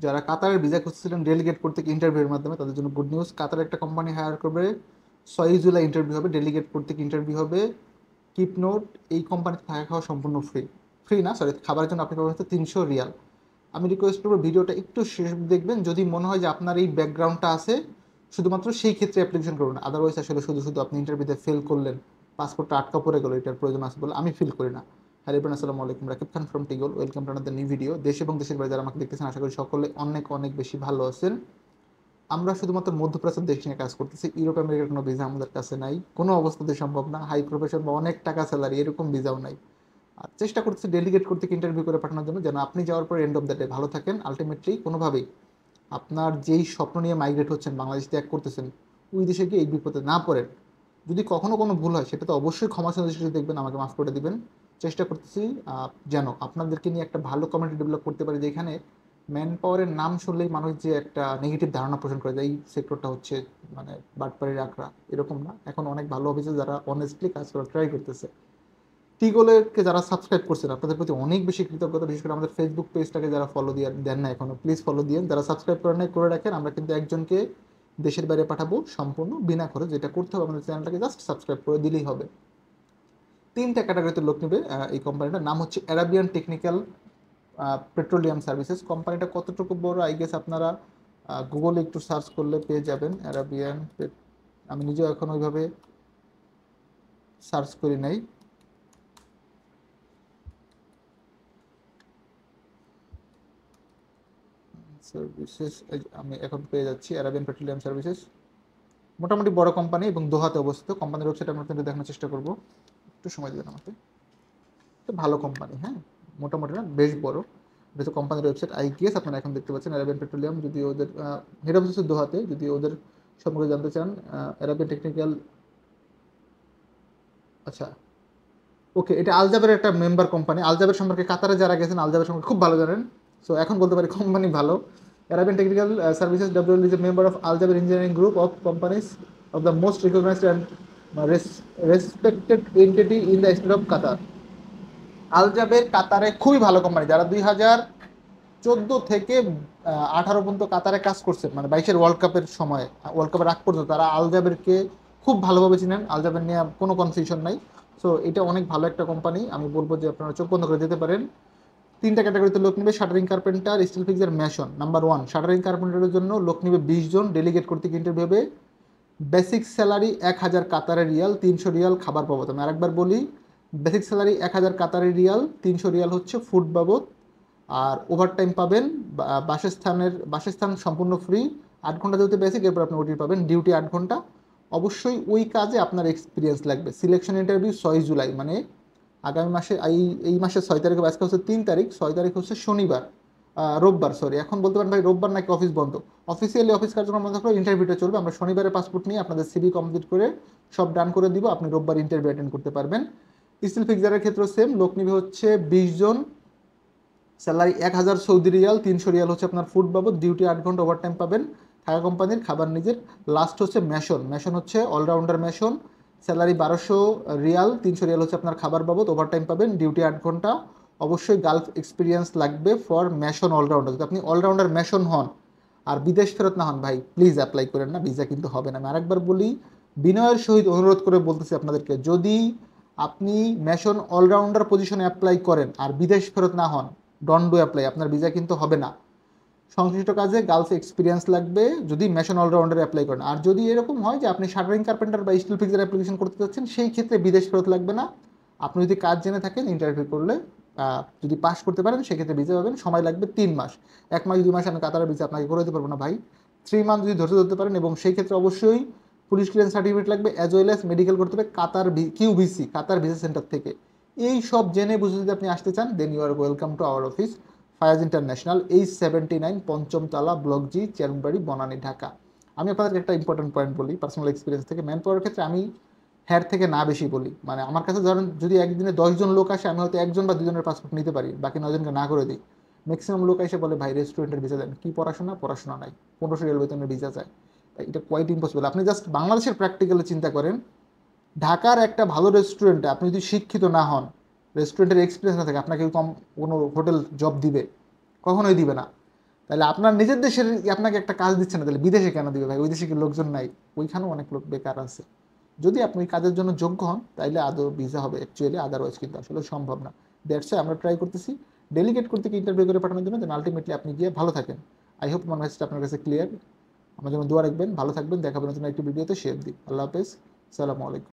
যারা কাতারের visa খুঁজছিলেন delegate করতে ইন্টারভিউর মাধ্যমে, তাদের জন্য গুড নিউজ। কাতার একটা কোম্পানি হায়ার করবে, 6 জুলাই ইন্টারভিউ হবে, ডেলিগেট করতে ইন্টারভিউ হবে। কিপ নোট, এই কোম্পানিতে থাকা খাওয়া সম্পূর্ণ ফ্রি। ফ্রি না, সরি, খাবারের জন্য আপনি পাবেন হচ্ছে 300 রিয়াল। আমি রিকোয়েস্ট করবো ভিডিওটা একটু শেষ দেখবেন, যদি মনে হয় যে আপনার এই ব্যাকগ্রাউন্ডটা আছে, শুধুমাত্র সেই ক্ষেত্রে অ্যাপ্লিকেশন করুন। আদারওয়াইজ আসলে শুধু শুধু আপনি ইন্টারভিউতে ফেল করলেন, পাসপোর্টটা আটকা পড়ে গেলো, এটার প্রয়োজন আছে বলে আমি ফিল করি না। হ্যালো এভরিওয়ান, আসসালামু আলাইকুম, রাকিব খান ফ্রম টিগল। Welcome to another new video. দেশ এবং দেশের বাইরে যারা আমাকে দেখতেছেন, আশা করি সকলে অনেক অনেক বেশি ভালো আছেন। আমরা শুধুমাত্র মধ্যপ্রাচ্যের দেশ নিয়ে কাজ করতেছি। ইউরোপ আমেরিকার কোনো ভিসা আমাদের কাছে নাই, কোনো অবস্থাতে সম্ভব না। হাই প্রফেশন বা অনেক টাকা স্যালারি এরকম ভিসাও নাই। আর চেষ্টা করতেছি ডেলিগেট করতে ইন্টারভিউ করে পাঠানোর জন্য, যেন আপনি যাওয়ার পর এন্ড অফ দ্য ডে ভালো থাকেন। আলটিমেটলি কোনোভাবেই আপনার যেই স্বপ্ন নিয়ে মাইগ্রেট হচ্ছেন, বাংলাদেশ ত্যাগ করতেছেন, ওই দেশে গিয়ে এই বিপদে না পড়েন। যদি কখনো কোনো ভুল হয়, সেটা তো অবশ্যই ক্ষমাসুন্দর দৃষ্টিতে দেখবেন, আমাকে মাফ করে দিবেন। চেষ্টা করতেছি যেন আপনাদেরকে নিয়ে একটা ভালো কমিউনিটি ডেভেলপ করতে পারি, যেখানে ম্যান পাওয়ারের নাম শুনলেই মানুষ যে একটা নেগেটিভ ধারণা পোষণ করে যে এই সেক্টরটা হচ্ছে মানে বাটপাড়ির আখড়া, এরকম না। এখন অনেক ভালো অফিসে যারা অনেস্টলি কাজ করার ট্রাই করতেছে। টিগোলেরকে যারা সাবস্ক্রাইব করছেন, আপনাদের প্রতি অনেক বেশি কৃতজ্ঞতা। বিশেষ করে আমাদের ফেসবুক পেজটাকে যারা ফলো দিয়ে দেন না এখনো, প্লিজ ফলো দিয়ে। যারা সাবস্ক্রাইব করেন নাই, করে রাখেন। আমরা কিন্তু একজনকে দেশের বাইরে পাঠাবো সম্পূর্ণ বিনা খরচ। যেটা করতে হবে, আমাদের চ্যানেলটাকে জাস্ট সাবস্ক্রাইব করে দিলেই হবে। 3টা ক্যাটাগরিতে লোক নেবে এই কোম্পানিটার নাম হচ্ছে অ্যারাবিয়ান টেকনিক্যাল পেট্রোলিয়াম সার্ভিসেস। কোম্পানিটা কতটুকু বড় আই গেস আপনারা গুগলে একটু সার্চ করলে পেয়ে যাবেন। অ্যারাবিয়ান, আমি নিজেও এখন ওইভাবে সার্চ করি নাই। সার্ভিসেস, আমি এখন পেয়ে যাচ্ছি অ্যারাবিয়ান পেট্রোলিয়াম সার্ভিসেস। মোটামুটি বড় কোম্পানি এবং দোহাতে অবস্থিত। কোম্পানির ওয়েবসাইট আমরা কিন্তু দেখানোর চেষ্টা করবো, একটু সময় দেবেন আমাকে। একটা ভালো কোম্পানি, হ্যাঁ, মোটামুটি না, বেশ বড়। এটা হচ্ছে কোম্পানির ওয়েবসাইট। আই গেস আপনারা এখন দেখতে পাচ্ছেন অ্যারাবিয়ান পেট্রোলিয়াম। যদি ওদের হেড অফিস হচ্ছে দোহাতে, যদি ওদের সম্পর্কে জানতে চান, অ্যারাবিয়ান টেকনিক্যাল, আচ্ছা ওকে, এটা আলজাবের একটা মেম্বার কোম্পানি। আলজাবের সম্পর্কে কাতারে যারা গেছেন আলজাবের সম্পর্কে খুব ভালো জানেন। সো এখন বলতে পারি কোম্পানি ভালো। Arabian technical services WLL is a member of Al Jaber engineering group of companies of the most recognised and respected entity in the state of Qatar. Al Jaber কাতারে খুবই ভালো কোম্পানি, যারা 2014 থেকে 18 পর্যন্ত কাতারে কাজ করছেন, মানে 22-এর ওয়ার্ল্ড কাপের সময়, ওয়ার্ল্ড কাপের আগ পর্যন্ত তারা আলজাবেরকে খুব ভালোভাবে চিনেন। আলজাবের নিয়ে কোনো কনফিউশন নাই। সো এটা অনেক ভালো একটা কোম্পানি, আমি বলবো যে আপনারা চোখ বন্ধ করে যেতে পারেন। 3টা ক্যাটাগরিতে লোক নেবে: shuttering carpenter, steel fixer, mason. Number 1 shuttering কার্পেন্টারের জন্য লোক নেবে 20 জন, ডেলিগেট করতে ইন্টারভিউ হবে। বেসিক স্যালারি 1000 কাতারের রিয়াল, 300 রিয়াল খাবার বাবদ। আমি আরেকবার বলি, বেসিক স্যালারি 1000 কাতারের রিয়াল, 300 রিয়াল হচ্ছে ফুড বাবদ। আর ওভারটাইম পাবেন, বাসস্থান সম্পূর্ণ ফ্রি। 8 ঘন্টা যেহেতু বেসিক, এরপর আপনি ওটি পাবেন, ডিউটি 8 ঘন্টা। অবশ্যই ওই কাজে আপনার এক্সপিরিয়েন্স লাগবে। সিলেকশন ইন্টারভিউ 6 জুলাই, মানে আগামী মাসে, এই মাসের 6 তারিখে, আজকে হচ্ছে 3 তারিখ, 6 তারিখ হচ্ছে শনিবার, রোববার সরি। এখন বলতে পারেন ভাই রোববার নাকি অফিস বন্ধ। অফিসিয়ালি অফিস কার্যক্রম বন্ধ করে ইন্টারভিউটা চলবে। আমরা শনিবারে পাসপোর্ট নিয়ে আপনাদের সিভি কমপ্লিট করে সব ডান করে দিব, আপনি রোববার ইন্টারভিউ অ্যাটেন্ড করতে পারবেন। স্টিল ফিক্সারের ক্ষেত্রে সেম, লোক নিবে হচ্ছে 20 জন, স্যালারি 1000 সৌদি রিয়াল, 300 রিয়াল হচ্ছে আপনার ফুড বাবদ, ডিউটি 8 ঘন্টা, ওভারটাইম পাবেন, থাকা কোম্পানির, খাবার নিজের। লাস্ট হচ্ছে ম্যাশন। ম্যাশন হচ্ছে অলরাউন্ডার ম্যাশন, স্যালারি 1200 রিয়াল, 300 রিয়াল হচ্ছে আপনার খাবার বাবদ, ওভারটাইম পাবেন, ডিউটি 8 ঘন্টা। অবশ্যই গালফ এক্সপিরিয়েন্স লাগবে ফর ম্যাশন অলরাউন্ডার। যদি আপনি অলরাউন্ডার ম্যাশন হন আর বিদেশ ফেরত না হন, ভাই প্লিজ অ্যাপ্লাই করেন না, ভিসা কিন্তু হবে না। আমি আরেকবার বলি, বিনয়ের সহিত অনুরোধ করে বলতেছি আপনাদেরকে, যদি আপনি ম্যাশন অলরাউন্ডার পজিশনে অ্যাপ্লাই করেন আর বিদেশ ফেরত না হন, ডন ডু অ্যাপ্লাই, আপনার ভিসা কিন্তু হবে না। সংশ্লিষ্ট কাজে গার্লস এক্সপিরিয়েন্স লাগবে যদি মেশন অলরাউন্ডার অ্যাপ্লাই করেন। আর যদি এরকম হয় যে আপনি শাটারিং কার্পেন্টার বা স্টিল ফিক্সার অ্যাপ্লিকেশন করতে চাচ্ছেন, সেই ক্ষেত্রে বিদেশ ফেরত লাগবে না। আপনি যদি কাজ জেনে থাকেন, ইন্টারভিউ করলে যদি পাস করতে পারেন, সেক্ষেত্রে ভিসা পাবেন। সময় লাগবে 3 মাস। 1 মাস 2 মাস আমি কাতারের ভিসা আপনাকে করে দিতে পারবো না ভাই। 3 মান্থ যদি ধৈর্য ধরতে পারেন, এবং সেই ক্ষেত্রে অবশ্যই পুলিশ ক্লিয়ারেন্স সার্টিফিকেট লাগবে, অ্যাজ ওয়েল অ্যাজ মেডিকেল করতে হবে কাতার কিউভিসি, কাতার ভিসা সেন্টার থেকে। এই সব জেনে বুঝে যদি আপনি আসতে চান, then you are welcome to our office, Fayaz international, H79, পঞ্চম তালা, ব্লক জি, চেয়ারবাড়ি, বনানী, ঢাকা। আমি আপনাদেরকে একটা ইম্পর্টেন্ট পয়েন্ট বলি পার্সোনাল এক্সপিরিয়েন্স থেকে। ম্যান পাওয়ারের ক্ষেত্রে আমি হ্যার থেকে না বেশি বলি। মানে আমার কাছে ধরেন যদি একদিনে 10 জন লোক আসে, আমি হয়তো 1 জন বা 2 জনের পাসপোর্ট নিতে পারি, বাকি 9 জনকে না করে দিই। ম্যাক্সিমাম লোক এসে বলে ভাই রেস্টুরেন্টের ভিসা দেন, কি পড়াশোনা, পড়াশোনা নাই, 1500 রিয়াল বেতনের ভিসা চায়। এটা কোয়াইট ইম্পসিবল। আপনি জাস্ট বাংলাদেশের প্র্যাকটিক্যালি চিন্তা করেন, ঢাকার একটা ভালো রেস্টুরেন্টে আপনি যদি শিক্ষিত না হন, রেস্টুরেন্টের এক্সপিরিয়েন্স না থাকে, আপনাকে কম কোনো হোটেল জব দিবে? কখনোই দিবে না। তাহলে আপনার নিজের দেশের আপনাকে একটা কাজ দিচ্ছে না, তাহলে বিদেশে কেন দিবে ভাই? ওই দেশে কি লোকজন নাই? ওইখানেও অনেক লোক বেকার আছে। যদি আপনি ওই কাজের জন্য যোগ্য হন তাইলে আদৌ ভিসা হবে অ্যাকচুয়ালি, আদারওয়াইজ কিন্তু আসলে সম্ভব না। দ্যাটস আমরা ট্রাই করতেছি ডেলিগেট করতে ইন্টারভিউ করে পাঠানোর জন্য, দেন আলটিমেটলি আপনি গিয়ে ভালো থাকেন। আই হোপ আমার মেসেজটা আপনার কাছে ক্লিয়ার। আমার জন্য দোয়া রাখবেন, ভালো থাকবেন, দেখাবেন নতুন একটি ভিডিওতে। শেয়ার দিই। আল্লাহ হাফেজ, সালামু আলাইকুম।